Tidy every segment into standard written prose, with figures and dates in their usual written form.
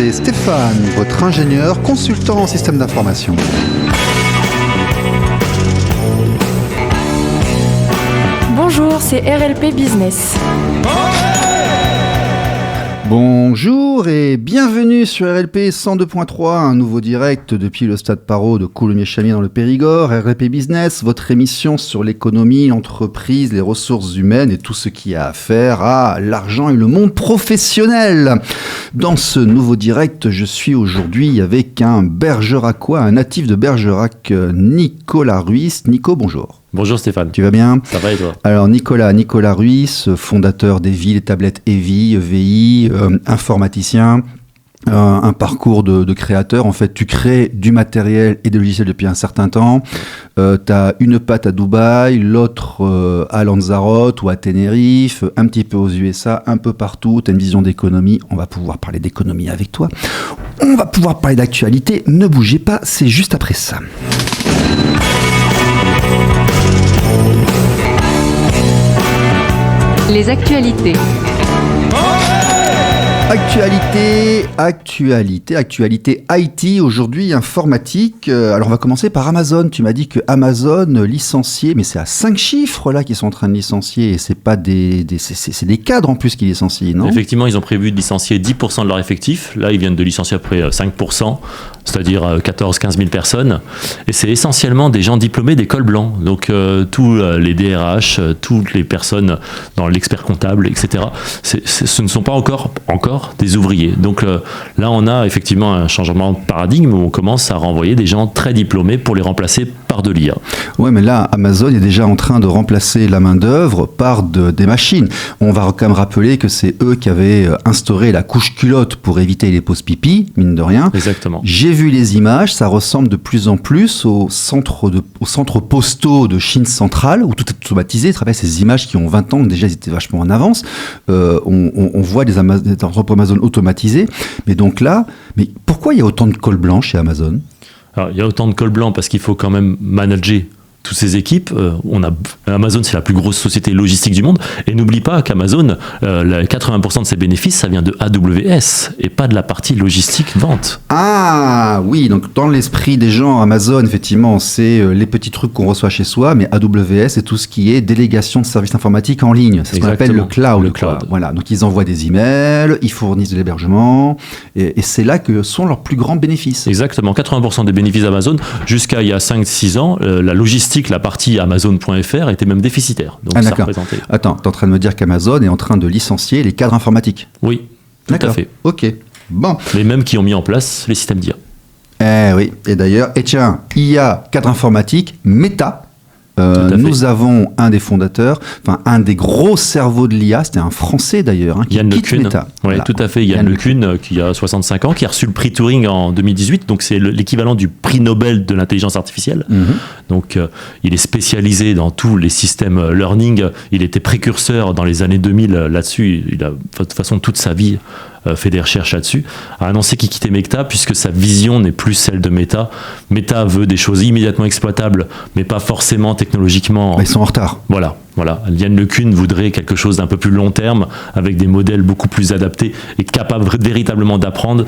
c'est Stéphane, votre ingénieur consultant en système d'information. Bonjour, c'est RLP Business. Bonjour et bienvenue sur RLP 102.3, un nouveau direct depuis le stade Parrot de Coulommiers-Chamiers dans le Périgord. RLP Business, votre émission sur l'économie, l'entreprise, les ressources humaines et tout ce qui a affaire à l'argent et le monde professionnel. Dans ce nouveau direct, je suis aujourd'hui avec un Bergeracois, un natif de Bergerac, Nicolas Ruiz. Nico, bonjour. Bonjour Stéphane. Tu vas bien ? Ça va et toi ? Alors Nicolas Ruiz, fondateur d'Evie, les tablettes EVI, informaticien, un parcours de créateur. En fait, tu crées du matériel et des logiciels depuis un certain temps. Tu as une patte à Dubaï, l'autre à Lanzarote ou à Tenerife, un petit peu aux USA, un peu partout. Tu as une vision d'économie. On va pouvoir parler d'économie avec toi. On va pouvoir parler d'actualité. Ne bougez pas, c'est juste après ça. Les actualités. Actualité IT, aujourd'hui informatique. Alors on va commencer par Amazon. Tu m'as dit que Amazon licenciait, mais c'est à 5 chiffres là qu'ils sont en train de licencier et c'est pas c'est des cadres en plus qui licencient, non ? Effectivement, ils ont prévu de licencier 10% de leur effectif. Là, ils viennent de licencier à peu près 5%, c'est-à-dire 14-15 000 personnes. Et c'est essentiellement des gens diplômés d'école blanc. Donc tous les DRH, toutes les personnes dans l'expert comptable, etc. Ce ne sont pas encore des ouvriers. Donc là, on a effectivement un changement de paradigme où on commence à renvoyer des gens très diplômés pour les remplacer par de l'IA. Ouais, mais là, Amazon est déjà en train de remplacer la main-d'œuvre par des machines. On va quand même rappeler que c'est eux qui avaient instauré la couche culotte pour éviter les pauses pipi, mine de rien. Exactement. J'ai vu les images, ça ressemble de plus en plus aux centres postaux de Chine centrale, où tout est automatisé. À travers ces images qui ont 20 ans, déjà ils étaient vachement en avance. On voit des entrepôts Amazon automatisés. Mais donc là, pourquoi il y a autant de cols blancs chez Amazon ? Alors, il y a autant de cols blancs parce qu'il faut quand même manager toutes ces équipes. Amazon, c'est la plus grosse société logistique du monde. Et n'oublie pas qu'Amazon, 80% de ses bénéfices, ça vient de AWS et pas de la partie logistique vente. Ah oui, donc dans l'esprit des gens, Amazon, effectivement, c'est les petits trucs qu'on reçoit chez soi, mais AWS, c'est tout ce qui est délégation de services informatiques en ligne. C'est ce qu'on appelle le cloud. Voilà, donc ils envoient des emails, ils fournissent de l'hébergement, et c'est là que sont leurs plus grands bénéfices. Exactement, 80% des bénéfices d'Amazon, jusqu'à il y a 5-6 ans, la logistique, la partie Amazon.fr était même déficitaire. Donc ça représentait... Attends, tu es en train de me dire qu'Amazon est en train de licencier les cadres informatiques ? Oui, tout à fait. Ok, bon. Les mêmes qui ont mis en place les systèmes d'IA. Oui, et d'ailleurs, IA, cadre informatique, Meta. Nous avons un des fondateurs, un des gros cerveaux de l'IA, c'était un Français d'ailleurs, qui Yann quitte LeCun. Meta. Oui, Voilà. tout à fait. Yann LeCun, qui a 65 ans, qui a reçu le prix Turing en 2018, donc c'est l'équivalent du prix Nobel de l'intelligence artificielle. Donc il est spécialisé dans tous les systèmes learning, il était précurseur dans les années 2000 là-dessus, il a de toute façon toute sa vie fait des recherches là-dessus, a annoncé qu'il quittait Meta puisque sa vision n'est plus celle de Meta. Meta veut des choses immédiatement exploitables, mais pas forcément technologiquement. Ils sont en retard. Voilà. Yann LeCun voudrait quelque chose d'un peu plus long terme, avec des modèles beaucoup plus adaptés et capables véritablement d'apprendre.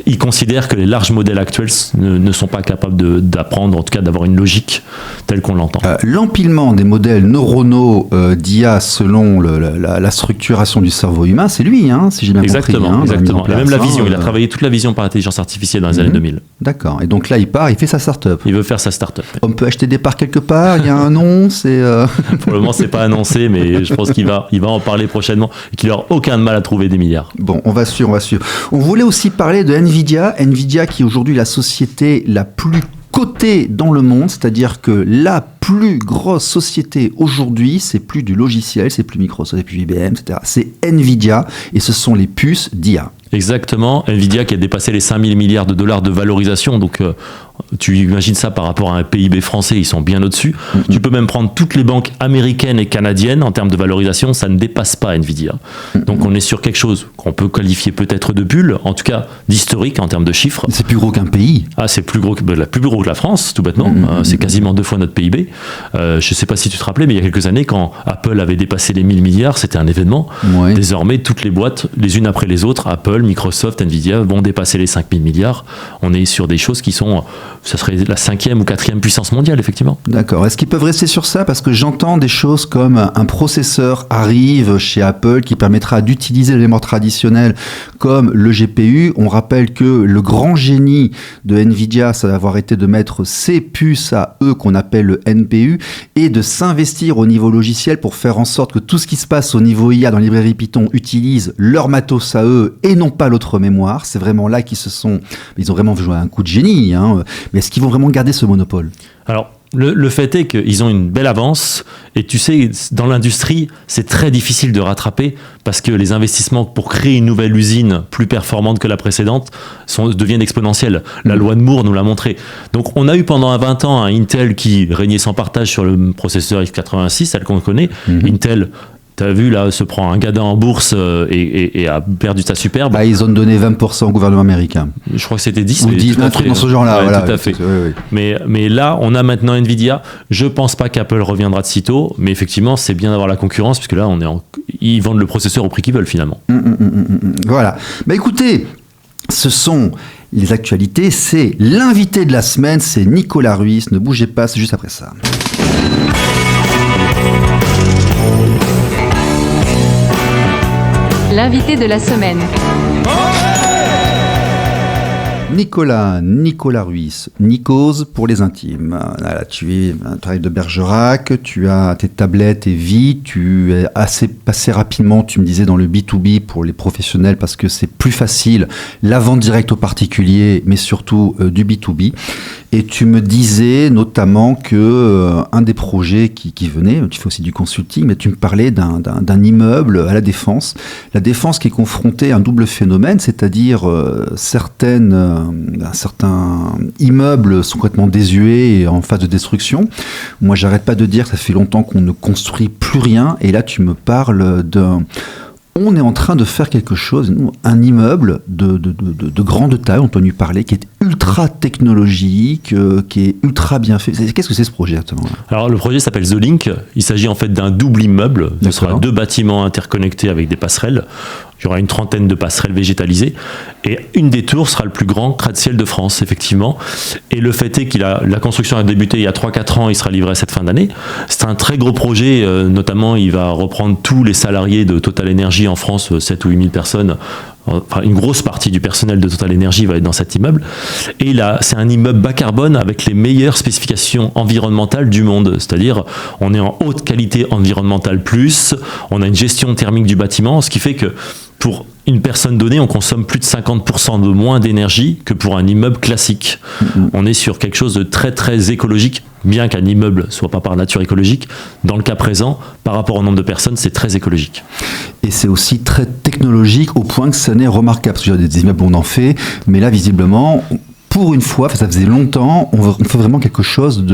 Il considère que les larges modèles actuels ne sont pas capables d'apprendre, en tout cas d'avoir une logique telle qu'on l'entend. L'empilement des modèles neuronaux d'IA selon la structuration du cerveau humain, c'est lui, si j'ai bien compris. Exactement. Et même la vision, il a travaillé toute la vision par intelligence artificielle dans les années 2000. D'accord. Et donc là, il part, il fait sa start-up. Il veut faire sa start-up. On peut acheter des parts quelque part, il y a un nom, c'est... Pour le moment, c'est pas annoncé, mais je pense qu'il va en parler prochainement et qu'il n'aura aucun mal à trouver des milliards. Bon, on va suivre. On voulait aussi parler de Nvidia qui est aujourd'hui la société la plus cotée dans le monde, c'est-à-dire que la plus grosse société aujourd'hui, c'est plus du logiciel, c'est plus Microsoft, c'est plus IBM, etc. C'est Nvidia et ce sont les puces d'IA. Exactement, Nvidia qui a dépassé les 5 000 milliards de dollars de valorisation, donc tu imagines ça par rapport à un PIB français, ils sont bien au-dessus. Tu peux même prendre toutes les banques américaines et canadiennes en termes de valorisation, ça ne dépasse pas Nvidia. Donc on est sur quelque chose qu'on peut qualifier peut-être de bulle, en tout cas d'historique en termes de chiffres. C'est plus gros qu'un pays. Ah, c'est plus gros que la France, tout bêtement. C'est quasiment 2 fois notre PIB. Je ne sais pas si tu te rappelais, mais il y a quelques années, quand Apple avait dépassé les 1000 milliards, c'était un événement. Ouais. Désormais, toutes les boîtes, les unes après les autres, Apple, Apple, Microsoft, Nvidia vont dépasser les 5 000 milliards. On est sur des choses qui sont, ça serait la 5e ou 4e puissance mondiale, effectivement. D'accord. Est-ce qu'ils peuvent rester sur ça? Parce que j'entends des choses comme un processeur arrive chez Apple qui permettra d'utiliser les mémoires traditionnelles comme le GPU. On rappelle que le grand génie de Nvidia, ça va avoir été de mettre ces puces à eux qu'on appelle le NPU et de s'investir au niveau logiciel pour faire en sorte que tout ce qui se passe au niveau IA dans la librairie Python utilise leur matos à eux et non pas l'autre mémoire. C'est vraiment là qu'ils ils ont vraiment joué un coup de génie, hein. Mais est-ce qu'ils vont vraiment garder ce monopole? Alors, le fait est qu'ils ont une belle avance et tu sais, dans l'industrie, c'est très difficile de rattraper parce que les investissements pour créer une nouvelle usine plus performante que la précédente deviennent exponentiels. La loi de Moore nous l'a montré. Donc on a eu pendant 20 ans un Intel qui régnait sans partage sur le processeur x86, celle qu'on connaît. Intel, t'as vu là, se prend un gadin en bourse et a perdu sa superbe. Bah, ils ont donné 20% au gouvernement américain. Je crois que c'était 10. Ou 10, un truc dans ce genre-là. Ouais, voilà, tout à fait. Oui. Mais là, on a maintenant Nvidia. Je pense pas qu'Apple reviendra de sitôt, mais effectivement, c'est bien d'avoir la concurrence, puisque là, ils vendent le processeur au prix qu'ils veulent finalement. Voilà. Bah écoutez, ce sont les actualités. C'est l'invité de la semaine, c'est Nicolas Ruiz. Ne bougez pas, c'est juste après ça. L'invité de la semaine. Nicolas Ruiz, Nikos pour les intimes. Là, tu es un travail de Bergerac, tu as tes tablettes et vie, tu es passé rapidement, tu me disais, dans le B2B pour les professionnels parce que c'est plus facile, la vente directe aux particuliers, mais surtout du B2B. Et tu me disais notamment que un des projets qui venait, tu fais aussi du consulting, mais tu me parlais d'un immeuble à la Défense. La Défense qui est confrontée à un double phénomène, c'est-à-dire certains immeubles sont complètement désuets et en phase de destruction. Moi, j'arrête pas de dire que ça fait longtemps qu'on ne construit plus rien. Et là, tu me parles on est en train de faire quelque chose, un immeuble de grande taille, on peut lui parler, qui est ultra technologique, qui est ultra bien fait. Qu'est-ce que c'est ce projet exactement? Alors le projet s'appelle The Link. Il s'agit en fait d'un double immeuble. Ce sera 2 bâtiments interconnectés avec des passerelles. Il y aura une 30aine de passerelles végétalisées. Et une des tours sera le plus grand gratte-ciel de France, effectivement. Et le fait est que la construction a débuté il y a 3-4 ans, il sera livré à cette fin d'année. C'est un très gros projet, notamment il va reprendre tous les salariés de Total Energy en France, 7 ou 8 000 personnes. Enfin, une grosse partie du personnel de Total Energy va être dans cet immeuble. Et là, c'est un immeuble bas carbone avec les meilleures spécifications environnementales du monde. C'est-à-dire, on est en haute qualité environnementale plus, on a une gestion thermique du bâtiment, ce qui fait que pour une personne donnée, on consomme plus de 50% de moins d'énergie que pour un immeuble classique. On est sur quelque chose de très très écologique, bien qu'un immeuble soit pas par nature écologique. Dans le cas présent, par rapport au nombre de personnes, c'est très écologique. Et c'est aussi très technologique au point que ça n'est remarquable. Parce qu'il y a des immeubles, on en fait, mais là, visiblement, pour une fois, ça faisait longtemps, on fait vraiment quelque chose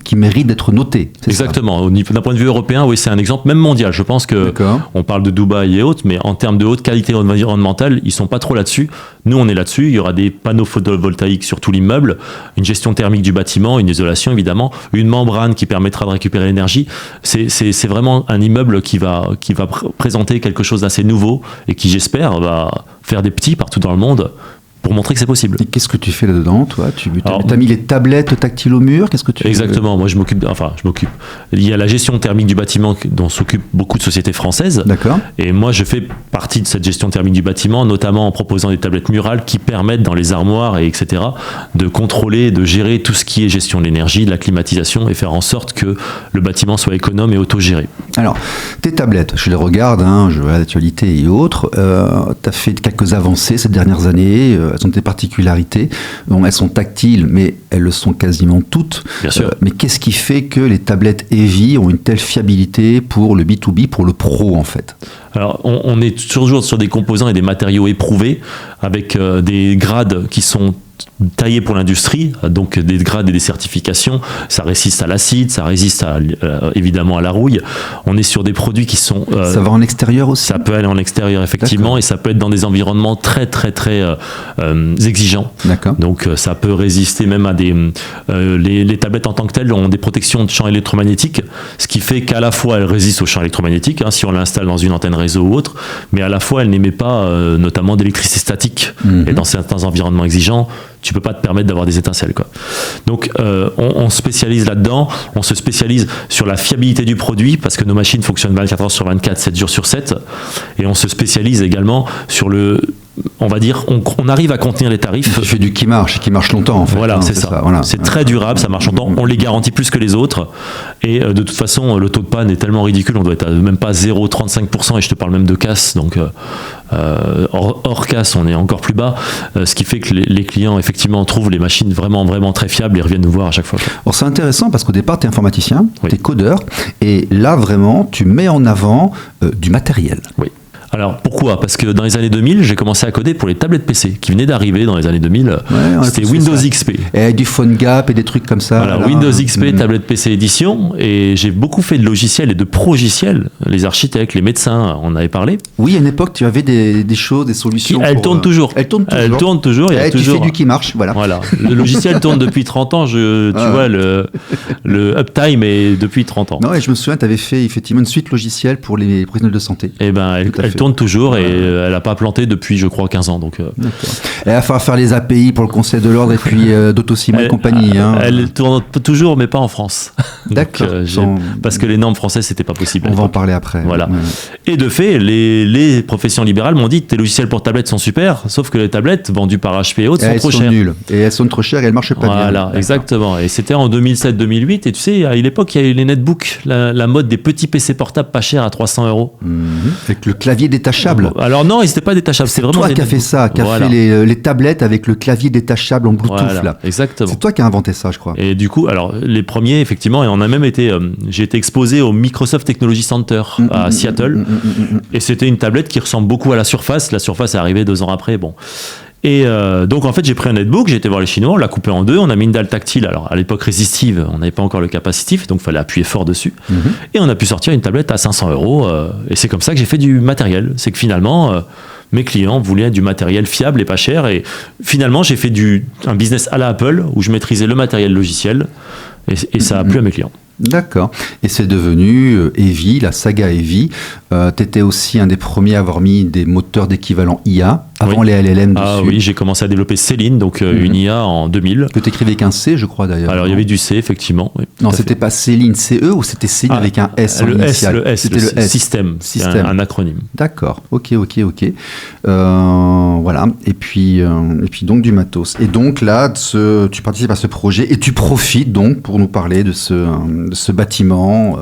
qui mérite d'être noté. Exactement. D'un point de vue européen, oui, c'est un exemple, même mondial. Je pense que on parle de Dubaï et autres, mais en termes de haute qualité environnementale, ils sont pas trop là-dessus. Nous, on est là-dessus. Il y aura des panneaux photovoltaïques sur tout l'immeuble, une gestion thermique du bâtiment, une isolation évidemment, une membrane qui permettra de récupérer l'énergie. C'est vraiment un immeuble qui va présenter quelque chose d'assez nouveau et qui, j'espère, va faire des petits partout dans le monde, pour montrer que c'est possible. Et qu'est-ce que tu fais là-dedans, toi? Tu as mis les tablettes tactiles au mur? Qu'est-ce que tu Exactement. Moi, je m'occupe. Il y a la gestion thermique du bâtiment dont s'occupent beaucoup de sociétés françaises. D'accord. Et moi, je fais partie de cette gestion thermique du bâtiment, notamment en proposant des tablettes murales qui permettent, dans les armoires et etc., de contrôler, de gérer tout ce qui est gestion de l'énergie, de la climatisation et faire en sorte que le bâtiment soit économe et autogéré. Alors, tes tablettes, je les regarde, je vois l'actualité et autres. Tu as fait quelques avancées ces dernières années. Elles ont des particularités. Bon, elles sont tactiles, mais elles le sont quasiment toutes. Bien sûr. Mais qu'est-ce qui fait que les tablettes Heavy ont une telle fiabilité pour le B2B, pour le pro, en fait? Alors, on est toujours sur des composants et des matériaux éprouvés, avec des grades qui sont taillé pour l'industrie, donc des grades et des certifications. Ça résiste à l'acide, ça résiste évidemment à la rouille. On est sur des produits qui sont... ça va en extérieur aussi? Ça peut aller en extérieur, effectivement. D'accord. Et ça peut être dans des environnements très, très, très exigeants. D'accord. Donc ça peut résister même à des... les tablettes en tant que telles ont des protections de champs électromagnétiques, ce qui fait qu'à la fois elles résistent aux champs électromagnétiques, si on l'installe dans une antenne réseau ou autre, mais à la fois elles n'émettent pas notamment d'électricité statique. Et dans certains environnements exigeants, tu peux pas te permettre d'avoir des étincelles, quoi. Donc on spécialise là-dedans, on se spécialise sur la fiabilité du produit parce que nos machines fonctionnent 24 heures sur 24, 7 jours sur 7, et on se spécialise également sur on va dire, on arrive à contenir les tarifs. Tu fais du qui marche longtemps, en fait. Voilà, c'est ça. Voilà. C'est très durable, ça marche longtemps, on les garantit plus que les autres, et de toute façon, le taux de panne est tellement ridicule, on doit être à même pas 0,35%, et je te parle même de casse, donc hors casse, on est encore plus bas, ce qui fait que les clients, effectivement, trouvent les machines vraiment, vraiment très fiables et reviennent nous voir à chaque fois. Alors, c'est intéressant parce qu'au départ, tu es informaticien, oui. Tu es codeur, et là, vraiment, tu mets en avant du matériel. Oui. Alors pourquoi ? Parce que dans les années 2000, j'ai commencé à coder pour les tablettes PC qui venaient d'arriver dans les années 2000. C'était Windows XP. Et du PhoneGap et des trucs comme ça. Voilà, Windows XP, tablette PC édition. Et j'ai beaucoup fait de logiciels et de progiciels. Les architectes, les médecins, on avait parlé. Oui, à une époque, tu avais des choses, des solutions. Elles tournent toujours. Elles tournent toujours. Elles tournent toujours. Et tu fais du qui marche, voilà. Le logiciel tourne depuis 30 ans. Tu vois, le uptime est depuis 30 ans. Non, et je me souviens, tu avais fait effectivement une suite logicielle pour les professionnels de santé. Eh ben, elle tourne toujours, et elle n'a pas planté depuis, je crois, 15 ans. Donc, et il va falloir faire les API pour le Conseil de l'Ordre et puis d'Autosimo et compagnie. Elle tourne toujours, mais pas en France. D'accord. Parce que les normes françaises, c'était pas possible. On va en parler après. Voilà. Ouais. Et de fait, les professions libérales m'ont dit tes logiciels pour tablettes sont super, sauf que les tablettes vendues par HP et autres sont trop chères. Elles sont nulles. Et elles sont trop chères et elles marchent pas bien. Voilà, exactement. Et c'était en 2007-2008. Et tu sais, à l'époque, il y a eu les netbooks, la mode des petits PC portables pas chers à 300 €. Avec le clavier détachable. Alors non, ils n'étaient pas détachables. C'est vraiment toi qui as fait ça, qui a fait les tablettes avec le clavier détachable en Bluetooth. Voilà, là. Exactement. C'est toi qui as inventé ça, je crois. Et du coup, alors les premiers, effectivement, et on a même été, j'ai été exposé au Microsoft Technology Center à Seattle, et c'était une tablette qui ressemble beaucoup à la Surface. La Surface est arrivée 2 ans après. Bon. Et donc en fait j'ai pris un netbook, j'ai été voir les Chinois, on l'a coupé en deux, on a mis une dalle tactile, alors à l'époque résistive, on n'avait pas encore le capacitif, donc il fallait appuyer fort dessus, et on a pu sortir une tablette à 500 €, et c'est comme ça que j'ai fait du matériel, c'est que finalement mes clients voulaient du matériel fiable et pas cher, et finalement j'ai fait un business à la Apple, où je maîtrisais le matériel logiciel, et ça a plu à mes clients. D'accord. Et c'est devenu Heavy, la saga Heavy. Tu étais aussi un des premiers à avoir mis des moteurs d'équivalent IA avant les LLM dessus. Ah oui, j'ai commencé à développer Céline, donc une IA en 2000. Que tu écrivais avec un C, je crois d'ailleurs. Alors il y avait du C, effectivement. Oui, non, c'était pas Céline, CE, ou c'était Céline avec un S en initial? C'était le S. Système. Un acronyme. D'accord. Ok. Voilà. Et puis donc du matos. Et donc là, tu participes à ce projet et tu profites donc pour nous parler de ce bâtiment,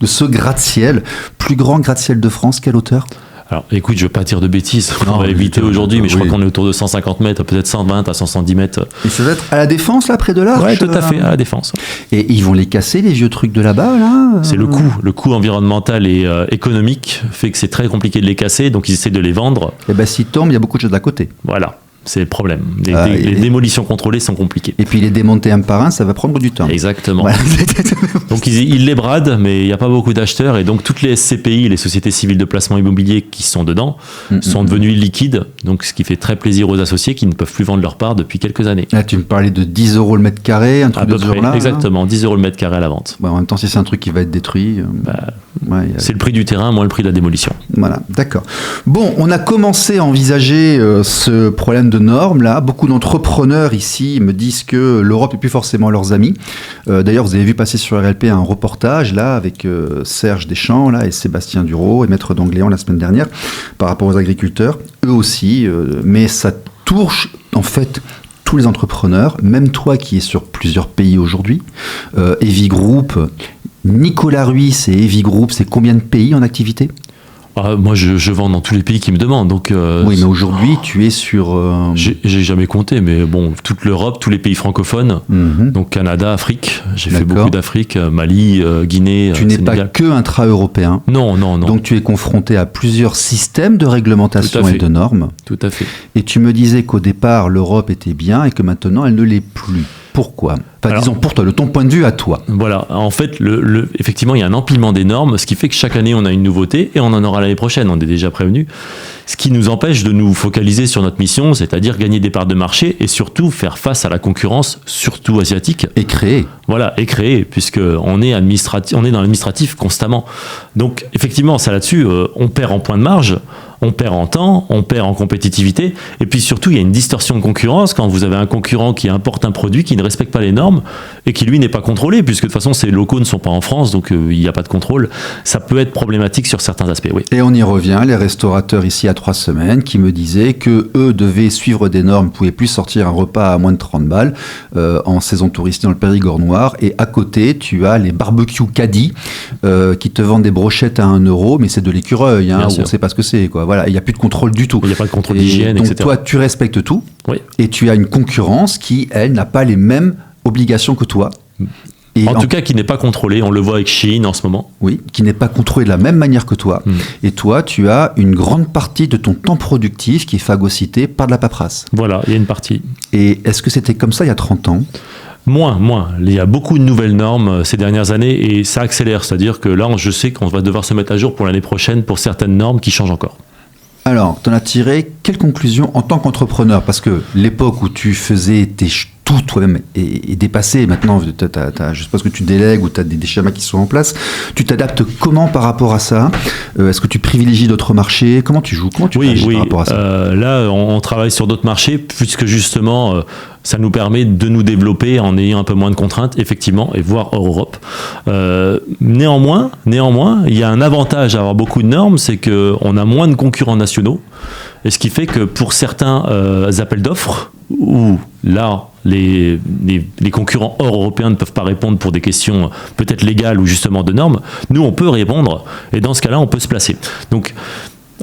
de ce gratte-ciel, plus grand gratte-ciel de France. Quelle hauteur? Alors écoute, je ne veux pas dire de bêtises, on va éviter aujourd'hui, mais je crois qu'on est autour de 150 mètres, peut-être 120 à 170 mètres. Et ça va être à la Défense, là, près de l'Arche? Oui, tout à fait, à la Défense. Et ils vont les casser, les vieux trucs de là-bas, là? C'est le coût environnemental et économique fait que c'est très compliqué de les casser, donc ils essaient de les vendre. Et bien s'ils tombent, il y a beaucoup de choses à côté. Voilà. C'est le problème. Les démolitions contrôlées sont compliquées. Et puis les démonter un par un, ça va prendre du temps. Exactement. Voilà. Donc ils les bradent, mais il n'y a pas beaucoup d'acheteurs. Et donc toutes les SCPI, les sociétés civiles de placement immobilier qui sont dedans, sont devenues liquides. Donc ce qui fait très plaisir aux associés qui ne peuvent plus vendre leur part depuis quelques années. Là, tu me parlais de 10 € le mètre carré, un truc de ce genre-là. Exactement, 10 € le mètre carré à la vente. En même temps, si c'est un truc qui va être détruit... c'est le prix du terrain moins le prix de la démolition. Voilà, d'accord. Bon, on a commencé à envisager ce problème de normes, là. Beaucoup d'entrepreneurs ici me disent que l'Europe n'est plus forcément leurs amis. D'ailleurs, vous avez vu passer sur RLP un reportage, là, avec Serge Deschamps, là, et Sébastien Dureau, et Maître d'Angléan la semaine dernière, par rapport aux agriculteurs, eux aussi, mais ça touche, en fait, tous les entrepreneurs, même toi qui es sur plusieurs pays aujourd'hui. Heavy Group, Nicolas Ruiz et Heavy Group, c'est combien de pays en activité ? Moi, je vends dans tous les pays qui me demandent. Donc, oui, mais aujourd'hui, tu es sur... J'ai jamais compté, mais bon, toute l'Europe, tous les pays francophones, donc Canada, Afrique. J'ai fait beaucoup d'Afrique, Mali, Guinée, Tu n'es Sénégal. pas que intra-européen. Non. Donc tu es confronté à plusieurs systèmes de réglementation et de normes. Tout à fait. Et tu me disais qu'au départ, l'Europe était bien et que maintenant, elle ne l'est plus. Pourquoi ? Enfin, disons pour toi, de ton point de vue à toi. Voilà, en fait, effectivement, il y a un empilement des normes, ce qui fait que chaque année, on a une nouveauté et on en aura l'année prochaine, on est déjà prévenu. Ce qui nous empêche de nous focaliser sur notre mission, c'est-à-dire gagner des parts de marché et surtout faire face à la concurrence, surtout asiatique. Et créer. Voilà, et créer, puisqu'on est on est dans l'administratif constamment. Donc, effectivement, ça là-dessus, on perd en points de marge, on perd en temps, on perd en compétitivité, et puis surtout, il y a une distorsion de concurrence quand vous avez un concurrent qui importe un produit qui ne respecte pas les normes et qui, lui, n'est pas contrôlé, puisque de toute façon, ces locaux ne sont pas en France, donc il n'y a pas de contrôle. Ça peut être problématique sur certains aspects, oui. Et on y revient, les restaurateurs ici à 3 semaines qui me disaient que eux devaient suivre des normes, ne pouvaient plus sortir un repas à moins de 30 balles en saison touristique dans le Périgord noir, et à côté, tu as les barbecues caddies qui te vendent des brochettes à 1 €, mais c'est de l'écureuil, hein, où on ne sait pas ce que c'est, quoi. Voilà, il n'y a plus de contrôle du tout. Il n'y a pas de contrôle d'hygiène, donc, etc. Donc toi, tu respectes tout, oui. Et tu as une concurrence qui, elle, n'a pas les mêmes obligations que toi. Et en tout cas, qui n'est pas contrôlée. On le voit avec Chine en ce moment. Oui, qui n'est pas contrôlée de la même manière que toi. Et toi, tu as une grande partie de ton temps productif qui est phagocyté par de la paperasse. Voilà, il y a une partie. Et est-ce que c'était comme ça il y a 30 ans ? Moins. Il y a beaucoup de nouvelles normes ces dernières années et ça accélère. C'est-à-dire que là, je sais qu'on va devoir se mettre à jour pour l'année prochaine pour certaines normes qui changent encore. Alors, tu en as tiré quelle conclusion en tant qu'entrepreneur ? Parce que l'époque où tu faisais tout toi-même est dépassée. Maintenant, je ne sais pas ce que tu délègues ou tu as des schémas qui sont en place. Tu t'adaptes comment par rapport à ça ? Est-ce que tu privilégies d'autres marchés ? Comment tu joues ? Comment tu réagis par rapport à ça ? Là, on travaille sur d'autres marchés puisque justement... ça nous permet de nous développer en ayant un peu moins de contraintes, effectivement, et voire hors Europe. Néanmoins, il y a un avantage à avoir beaucoup de normes, c'est qu'on a moins de concurrents nationaux, et ce qui fait que pour certains appels d'offres, où là, les concurrents hors européens ne peuvent pas répondre pour des questions peut-être légales ou justement de normes, nous, on peut répondre, et dans ce cas-là, on peut se placer. Donc,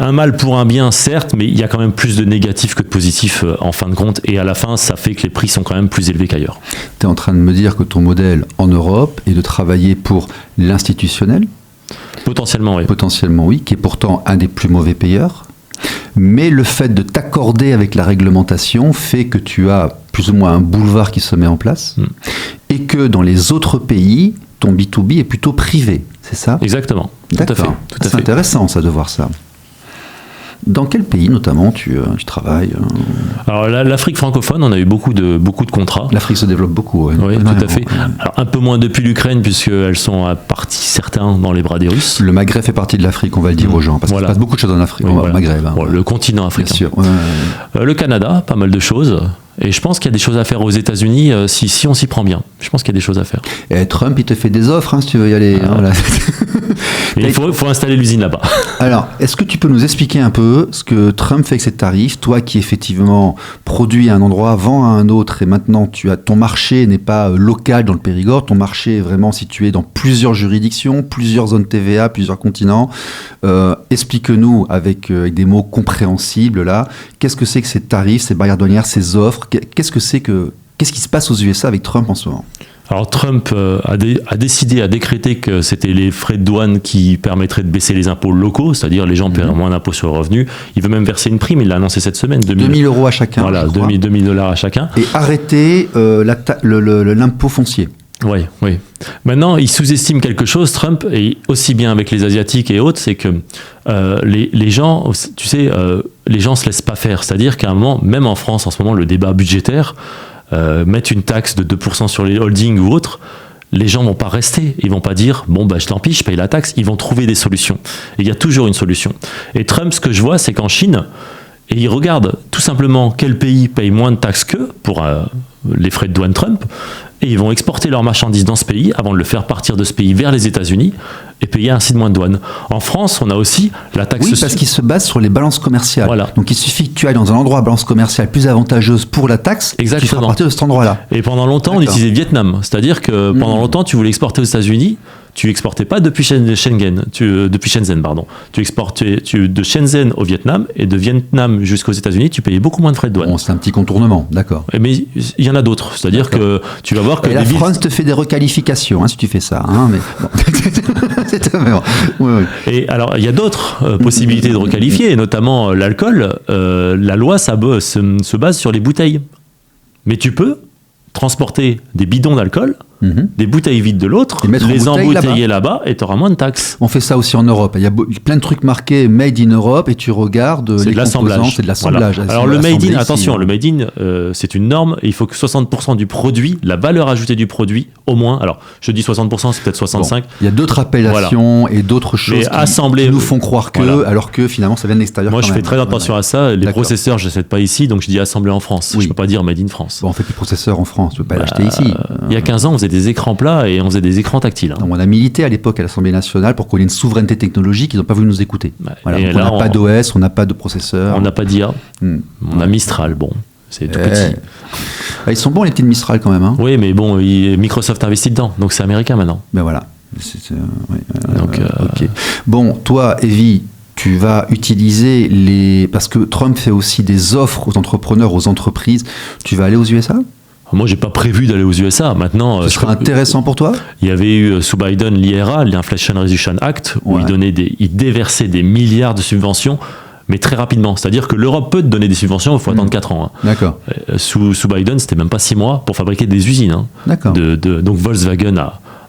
un mal pour un bien, certes, mais il y a quand même plus de négatifs que de positifs en fin de compte. Et à la fin, ça fait que les prix sont quand même plus élevés qu'ailleurs. Tu es en train de me dire que ton modèle en Europe est de travailler pour l'institutionnel ? Potentiellement, oui. Potentiellement, oui, qui est pourtant un des plus mauvais payeurs. Mais le fait de t'accorder avec la réglementation fait que tu as plus ou moins un boulevard qui se met en place. Et que dans les autres pays, ton B2B est plutôt privé. C'est ça ? Exactement. D'accord. Tout à fait. C'est intéressant, ça, de voir ça. Dans quel pays, notamment, tu travailles ? Alors, l'Afrique francophone, on a eu beaucoup de contrats. L'Afrique se développe beaucoup, oui. Oui, tout à fait. Alors, un peu moins depuis l'Ukraine, puisqu'elles sont à partie, certains, dans les bras des Russes. Le Maghreb fait partie de l'Afrique, on va le dire aux gens, parce qu'il se passe beaucoup de choses en Afrique, au Maghreb. Hein. Le continent africain. Bien sûr. Le Canada, pas mal de choses. Et je pense qu'il y a des choses à faire aux États-Unis si on s'y prend bien. Je pense qu'il y a des choses à faire. Et Trump, il te fait des offres si tu veux y aller. Hein, voilà. Il faut installer l'usine là-bas. Alors, est-ce que tu peux nous expliquer un peu ce que Trump fait avec ses tarifs ? Toi qui effectivement produis à un endroit, vends à un autre, et maintenant ton marché n'est pas local dans le Périgord, ton marché est vraiment situé dans plusieurs juridictions, plusieurs zones TVA, plusieurs continents. Explique-nous avec des mots compréhensibles là, qu'est-ce que c'est que ces tarifs, ces barrières douanières, ces offres ? Qu'est-ce qui se passe aux USA avec Trump en ce moment ? Alors Trump a décrété que c'était les frais de douane qui permettraient de baisser les impôts locaux, c'est-à-dire les gens paieront moins d'impôts sur le revenu. Il veut même verser une prime, il l'a annoncé cette semaine. 2000 € à chacun. Voilà, $2 000 à chacun. Et arrêter l'impôt foncier. Oui. Maintenant, il sous-estime quelque chose, Trump, et aussi bien avec les Asiatiques et autres, c'est que les gens, tu sais, les gens se laissent pas faire. C'est-à-dire qu'à un moment, même en France, en ce moment, le débat budgétaire, mettre une taxe de 2% sur les holdings ou autres, les gens vont pas rester. Ils vont pas dire, tant pis, je paye la taxe. Ils vont trouver des solutions. Et il y a toujours une solution. Et Trump, ce que je vois, c'est qu'en Chine, et il regarde tout simplement quel pays paye moins de taxes qu'eux pour les frais de douane Trump, et ils vont exporter leurs marchandises dans ce pays avant de le faire partir de ce pays vers les États-Unis et payer ainsi de moins de douane. En France, on a aussi la taxe... Oui, parce qu'il se base sur les balances commerciales. Voilà. Donc il suffit que tu ailles dans un endroit à balance commerciale plus avantageuse pour la taxe, exactement. Tu feras partir de cet endroit-là. Et pendant longtemps, on utilisait le Vietnam. C'est-à-dire que pendant longtemps, tu voulais exporter aux États-Unis, tu exportais pas depuis depuis Shenzhen, pardon. Tu exportais de Shenzhen au Vietnam et de Vietnam jusqu'aux États-Unis, tu payais beaucoup moins de frais de douane. Bon, c'est un petit contournement, d'accord. Mais il y en a d'autres, c'est-à-dire que tu vas voir que et la France te fait des requalifications si tu fais ça, hein, mais bon. Oui. Et alors il y a d'autres possibilités de requalifier, notamment l'alcool. La loi se base sur les bouteilles, mais tu peux transporter des bidons d'alcool, des bouteilles vides de l'autre, les embouteiller là-bas et tu auras moins de taxes. On fait ça aussi en Europe. Il y a plein de trucs marqués Made in Europe et tu regardes les composants, c'est de l'assemblage. Voilà. Alors le Made in, attention, le Made in, c'est une norme et il faut que 60% du produit, la valeur ajoutée du produit, au moins, alors je dis 60%, c'est peut-être 65%. Bon, il y a d'autres appellations et d'autres choses qui nous font croire que, alors que finalement ça vient de l'extérieur. Moi je fais très attention à ça. Les processeurs, je n'achète pas ici, donc je dis assemblé en France. Je ne peux pas dire Made in France. Bon, on fait des processeurs en France, tu ne peux pas l'acheter ici. Il y a 15 ans, on faisait des écrans plats et on faisait des écrans tactiles. Donc, on a milité à l'époque à l'Assemblée nationale pour qu'on ait une souveraineté technologique, ils n'ont pas voulu nous écouter. Voilà, on n'a pas d'OS, on n'a pas de processeur. On n'a pas d'IA, on a Mistral, bon, c'est tout petit. Ils sont bons les petits Mistral quand même. Hein. Oui, mais bon, Microsoft investit dedans, donc c'est américain maintenant. Ben voilà. Okay. Bon, toi, Evie, tu vas utiliser parce que Trump fait aussi des offres aux entrepreneurs, aux entreprises. Tu vas aller aux USA ? Moi, j'ai pas prévu d'aller aux USA. Maintenant, ce serait intéressant pour toi ? Il y avait eu sous Biden l'IRA, l'Inflation Reduction Act, où il déversait des milliards de subventions, mais très rapidement. C'est-à-dire que l'Europe peut te donner des subventions, il faut attendre 4 ans. Hein. D'accord. Sous Biden, c'était même pas 6 mois pour fabriquer des usines. Hein. D'accord. Donc Volkswagen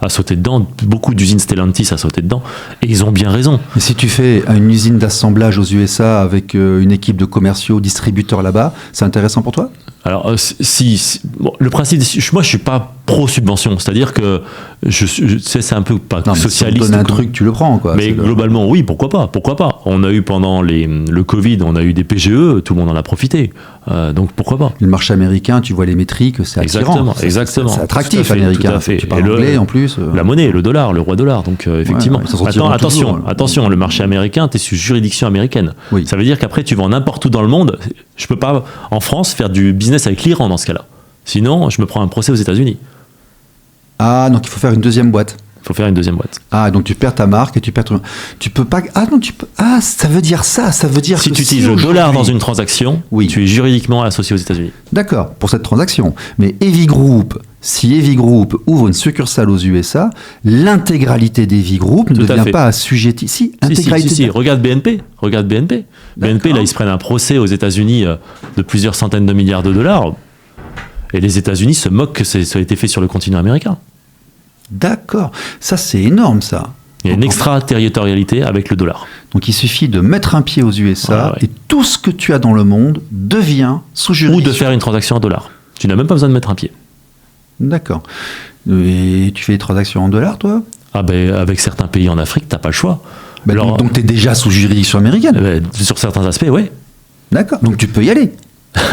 a sauté dedans, beaucoup d'usines Stellantis a sauté dedans, et ils ont bien raison. Mais si tu fais une usine d'assemblage aux USA avec une équipe de commerciaux, distributeurs là-bas, c'est intéressant pour toi ? Alors, bon, le principe, moi je suis pas pro-subvention, c'est-à-dire que c'est un peu pas socialiste. Si on te donne un truc, tu le prends, quoi. Mais globalement, oui, pourquoi pas. On a eu pendant le Covid, on a eu des PGE, tout le monde en a profité. Donc pourquoi pas. Le marché américain, tu vois les métriques, c'est attirant. Exactement. C'est attractif, américain. Tout à fait. Tu parles anglais en plus. La monnaie, le dollar, le roi dollar. Donc effectivement. Attention, le marché américain, tu es sous juridiction américaine. Oui. Ça veut dire qu'après, tu vas n'importe où dans le monde. Je peux pas, en France, faire du business avec l'Iran dans ce cas-là. Sinon, je me prends un procès aux États-Unis. Ah, donc il faut faire une deuxième boîte. Il faut faire une deuxième boîte. Ah, donc tu perds ta marque et tu perds ton... Tu peux pas... Ah, non, tu peux... Ah, ça veut dire ça. Ça veut dire si tu utilises le dollar dans une transaction, tu es juridiquement associé aux États-Unis. D'accord, pour cette transaction. Mais Evie Group, si Evie Group ouvre une succursale aux USA, l'intégralité d'Evie Group ne devient pas assujettie. Si, intégralité. Si. Regarde BNP. BNP, là, ils se prennent un procès aux États-Unis de plusieurs centaines de milliards de dollars. Et les États-Unis se moquent que ça a été fait sur le continent américain. D'accord. Ça, c'est énorme, ça. Il y a une extraterritorialité avec le dollar. Donc, il suffit de mettre un pied aux USA et tout ce que tu as dans le monde devient sous juridiction. Ou de faire une transaction en dollars. Tu n'as même pas besoin de mettre un pied. D'accord. Et tu fais des transactions en dollars, toi ? Ah ben, avec certains pays en Afrique, tu n'as pas le choix. Donc, tu es déjà sous juridiction américaine ? Sur certains aspects, oui. D'accord. Donc, tu peux y aller ?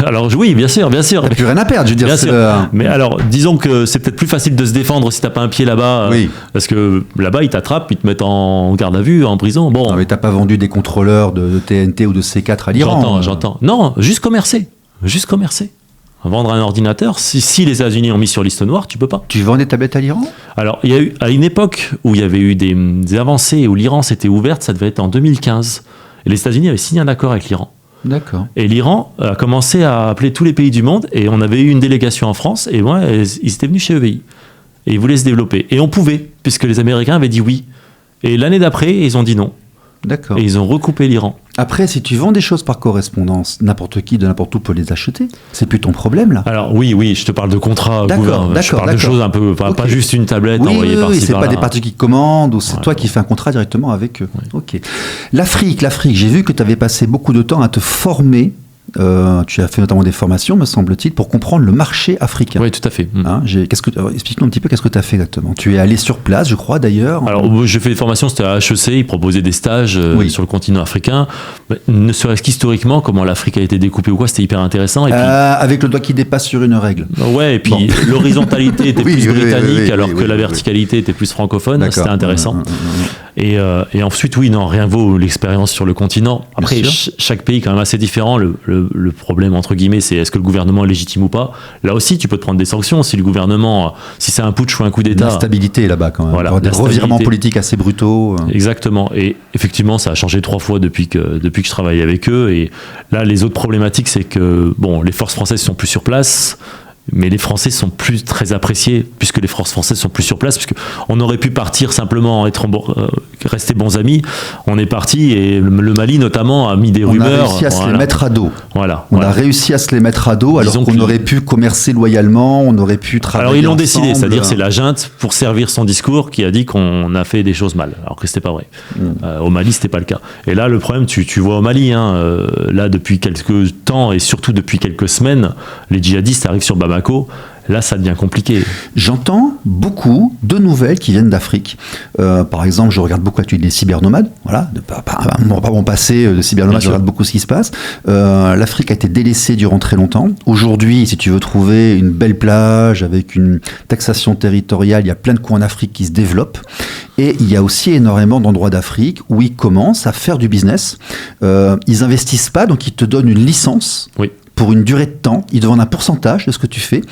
Alors oui, bien sûr. T'as plus rien à perdre, je veux dire. Bien sûr. Mais alors, disons que c'est peut-être plus facile de se défendre si t'as pas un pied là-bas, parce que là-bas ils t'attrapent, ils te mettent en garde à vue, en prison. Bon. Non, mais t'as pas vendu des contrôleurs de TNT ou de C4 à l'Iran. J'entends. Non, juste commercer. Vendre un ordinateur, si les États-Unis ont mis sur liste noire, tu peux pas. Tu vends des tablettes à l'Iran ? Alors, il y a eu à une époque où il y avait eu des avancées où l'Iran s'était ouverte, ça devait être en 2015. Et les États-Unis avaient signé un accord avec l'Iran. D'accord. Et l'Iran a commencé à appeler tous les pays du monde et on avait eu une délégation en France et moi, ils étaient venus chez EVI et ils voulaient se développer. Et on pouvait, puisque les Américains avaient dit oui. Et l'année d'après, ils ont dit non. D'accord. Et ils ont recoupé l'Iran. Après, si tu vends des choses par correspondance, n'importe qui de n'importe où peut les acheter. C'est plus ton problème, là. Alors oui, je te parle de contrats. D'accord. Je parle de choses un peu, pas juste une tablette envoyée par-ci par-là. C'est pas des parties qui commandent ou c'est toi qui fais un contrat directement avec eux. Oui. Ok. L'Afrique, j'ai vu que tu avais passé beaucoup de temps à te former. Tu as fait notamment des formations, me semble-t-il, pour comprendre le marché africain. Oui, tout à fait. Hein, explique-nous un petit peu qu'est-ce que tu as fait exactement. Tu es allé sur place, je crois, d'ailleurs. Alors, j'ai fait des formations, c'était à HEC, ils proposaient des stages sur le continent africain. Ne serait-ce qu'historiquement, comment l'Afrique a été découpée ou quoi, c'était hyper intéressant. Et puis, avec le doigt qui dépasse sur une règle. Ouais, et puis l'horizontalité était plus britannique, alors que la verticalité était plus francophone. D'accord. C'était intéressant. Et ensuite, rien vaut l'expérience sur le continent. Après, chaque pays est quand même assez différent. le problème, entre guillemets, c'est est-ce que le gouvernement est légitime ou pas. Là aussi, tu peux te prendre des sanctions si le gouvernement, si c'est un putsch ou un coup d'État. L'instabilité là-bas quand même. Voilà, des revirements politiques assez brutaux. Exactement. Et effectivement, ça a changé 3 fois depuis que je travaille avec eux. Et là, les autres problématiques, c'est que les forces françaises sont plus sur place. Mais les Français sont plus très appréciés puisque les forces françaises sont plus sur place, puisque on aurait pu partir simplement rester bons amis. On est parti et le Mali notamment a mis des rumeurs. On a réussi à se les mettre à dos. On a réussi à se les mettre à dos alors qu'on aurait pu commercer loyalement, on aurait pu travailler. Alors ils l'ont ensemble. décidé, c'est-à-dire c'est la junte pour servir son discours qui a dit qu'on a fait des choses mal, alors que c'était pas vrai. Au Mali c'était pas le cas. Et là le problème, tu vois au Mali, là depuis quelques temps et surtout depuis quelques semaines, les djihadistes arrivent sur Bamako. Là, ça devient compliqué. J'entends beaucoup de nouvelles qui viennent d'Afrique. Par exemple, je regarde beaucoup les cybernomades. Voilà, pas mon passé de cybernomade, je regarde beaucoup ce qui se passe. L'Afrique a été délaissée durant très longtemps. Aujourd'hui, si tu veux trouver une belle plage avec une taxation territoriale, il y a plein de coins en Afrique qui se développent. Et il y a aussi énormément d'endroits d'Afrique où ils commencent à faire du business. Ils investissent pas, donc ils te donnent une licence. Oui. Pour une durée de temps, ils te vendent un pourcentage de ce que tu fais,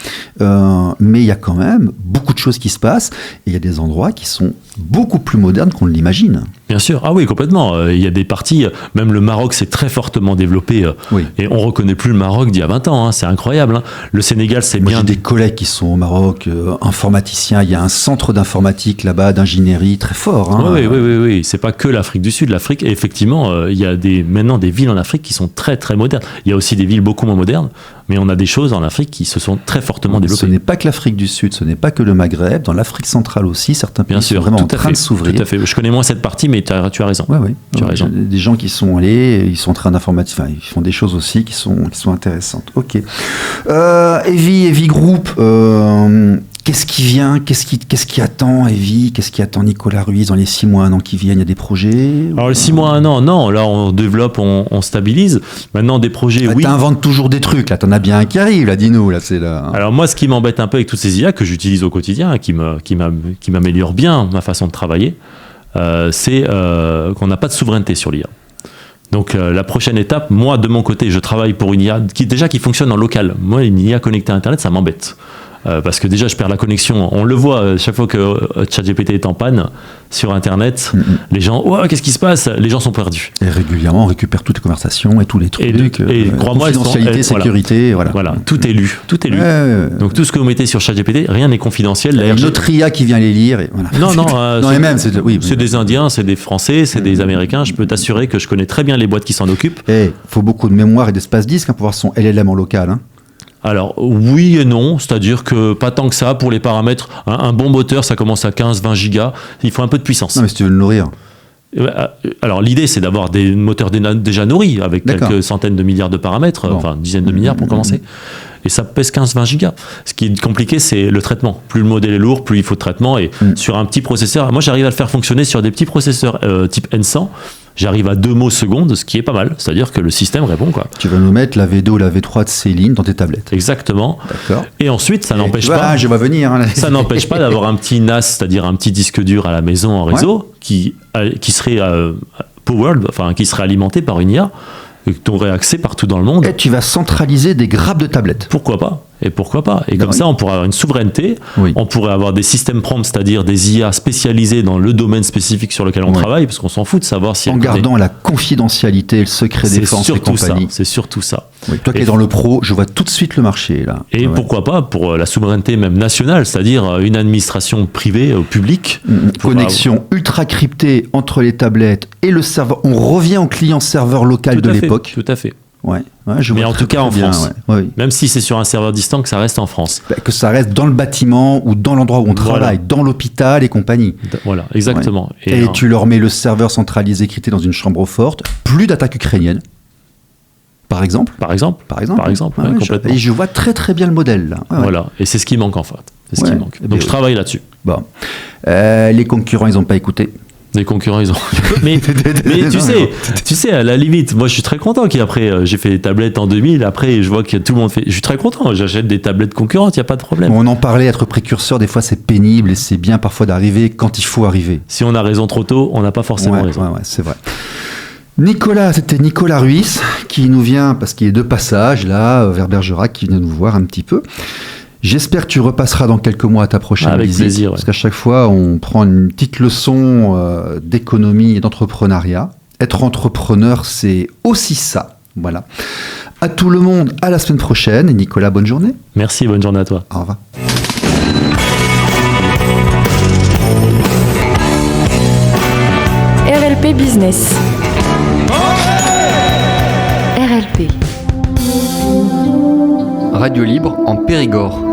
mais il y a quand même beaucoup de choses qui se passent, et il y a des endroits qui sont beaucoup plus modernes qu'on ne l'imagine. Bien sûr, ah oui, complètement. Il y a des parties, même le Maroc s'est très fortement développé, et on ne reconnaît plus le Maroc d'il y a 20 ans, c'est incroyable. Le Sénégal, c'est bien... J'ai des collègues qui sont au Maroc, informaticiens, il y a un centre d'informatique là-bas, d'ingénierie très fort. Oui, c'est pas que l'Afrique du Sud. L'Afrique, effectivement, il y a maintenant des villes en Afrique qui sont très très modernes. Il y a aussi des villes beaucoup moins modernes, mais on a des choses en Afrique qui se sont très fortement développées. Ce n'est pas que l'Afrique du Sud, ce n'est pas que le Maghreb, dans l'Afrique centrale aussi, certains pays sont vraiment en train de s'ouvrir. Tout à fait. Je connais moins cette partie, mais tu as raison. Tu as raison. Des gens qui sont allés, ils sont en train d'informatiser, ils font des choses aussi qui sont intéressantes. Ok. Evie Group, qu'est-ce qui vient, qu'est-ce qui attend Evie, qu'est-ce qui attend Nicolas Ruiz dans les 6 mois, 1 an qui viennent? Il y a des projets? Alors les 6 mois, 1 an, non. Là, on développe, on stabilise. Maintenant, des projets, oui. T'inventes toujours des trucs, là. T'en as bien un qui arrive, là. Dis-nous, là. Alors moi, ce qui m'embête un peu avec toutes ces IA que j'utilise au quotidien, qui m'améliore bien ma façon de travailler, c'est qu'on n'a pas de souveraineté sur l'IA. Donc la prochaine étape, moi de mon côté, je travaille pour une IA qui fonctionne en local. Moi, une IA connectée à Internet, ça m'embête. Parce que déjà, je perds la connexion. On le voit, chaque fois que ChatGPT est en panne sur Internet, les gens, qu'est-ce qui se passe? Les gens sont perdus. Et régulièrement, on récupère toutes les conversations et tous les trucs. Et crois-moi, confidentialité, sécurité, voilà. Tout est lu. Donc tout ce que vous mettez sur ChatGPT, rien n'est confidentiel. Il y a une autre IA qui vient les lire. Et voilà. C'est des Indiens, c'est des Français, c'est des Américains. Je peux t'assurer que je connais très bien les boîtes qui s'en occupent. Il faut beaucoup de mémoire et d'espace disque pour avoir son LLM en local. Alors oui et non, c'est-à-dire que pas tant que ça pour les paramètres. Un bon moteur, ça commence à 15-20 gigas. Il faut un peu de puissance. Non, mais si tu veux le nourrir. Alors l'idée, c'est d'avoir des moteurs déjà nourris avec quelques centaines de milliards de paramètres, enfin dizaines de milliards pour commencer. Et ça pèse 15-20 gigas. Ce qui est compliqué, c'est le traitement. Plus le modèle est lourd, plus il faut de traitement. Et sur un petit processeur, moi j'arrive à le faire fonctionner sur des petits processeurs type N100. J'arrive à 2 mots secondes, ce qui est pas mal. C'est-à-dire que le système répond, quoi. Tu vas nous mettre la V2 ou la V3 de Céline dans tes tablettes. Exactement. D'accord. Et ensuite, ça n'empêche pas. Je vais venir. Ça n'empêche pas d'avoir un petit NAS, c'est-à-dire un petit disque dur à la maison en réseau, qui serait powered, enfin qui serait alimenté par une IA, et que tu aurais accès partout dans le monde. Et tu vas centraliser des grappes de tablettes. Pourquoi pas? Et comme ça, on pourrait avoir une souveraineté, on pourrait avoir des systèmes prompts, c'est-à-dire des IA spécialisés dans le domaine spécifique sur lequel on travaille, parce qu'on s'en fout de savoir si... En gardant la confidentialité, le secret défense et compagnie. C'est surtout ça. Oui, toi qui es dans le pro, je vois tout de suite le marché, là. Et pourquoi pas pour la souveraineté même nationale, c'est-à-dire une administration privée au public. Connexion ultra cryptée entre les tablettes et le serveur. On revient au client-serveur local de l'époque. Tout à fait. Mais en tout cas en France, même si c'est sur un serveur distant, que ça reste en France. Que ça reste dans le bâtiment ou dans l'endroit où on travaille, dans l'hôpital et compagnie. Voilà, exactement. Et tu leur mets le serveur centralisé crypté dans une chambre forte, plus d'attaques ukrainiennes, par exemple. Complètement. Et je vois très très bien le modèle, là. Voilà, et c'est ce qui manque en fait. C'est ce qui manque. Donc je travaille là-dessus. Bon. Les concurrents, ils n'ont pas écouté. Les concurrents, ils ont. mais tu sais, à la limite, moi je suis très content qu'après, j'ai fait des tablettes en 2000, après je vois que tout le monde fait. Je suis très content, j'achète des tablettes concurrentes, il n'y a pas de problème. On en parlait, être précurseur, des fois c'est pénible et c'est bien parfois d'arriver quand il faut arriver. Si on a raison trop tôt, on n'a pas forcément raison. Ouais, c'est vrai. Nicolas, c'était Nicolas Ruiz qui nous vient, parce qu'il est de passage là, vers Bergerac, qui vient nous voir un petit peu. J'espère que tu repasseras dans quelques mois à ta prochaine Avec visite. plaisir, ouais. Parce qu'à chaque fois, on prend une petite leçon d'économie et d'entrepreneuriat. Être entrepreneur, c'est aussi ça. Voilà. À tout le monde, à la semaine prochaine. Et Nicolas, bonne journée. Merci, bonne journée à toi. Au revoir. RLP Business. RLP. Radio libre en Périgord.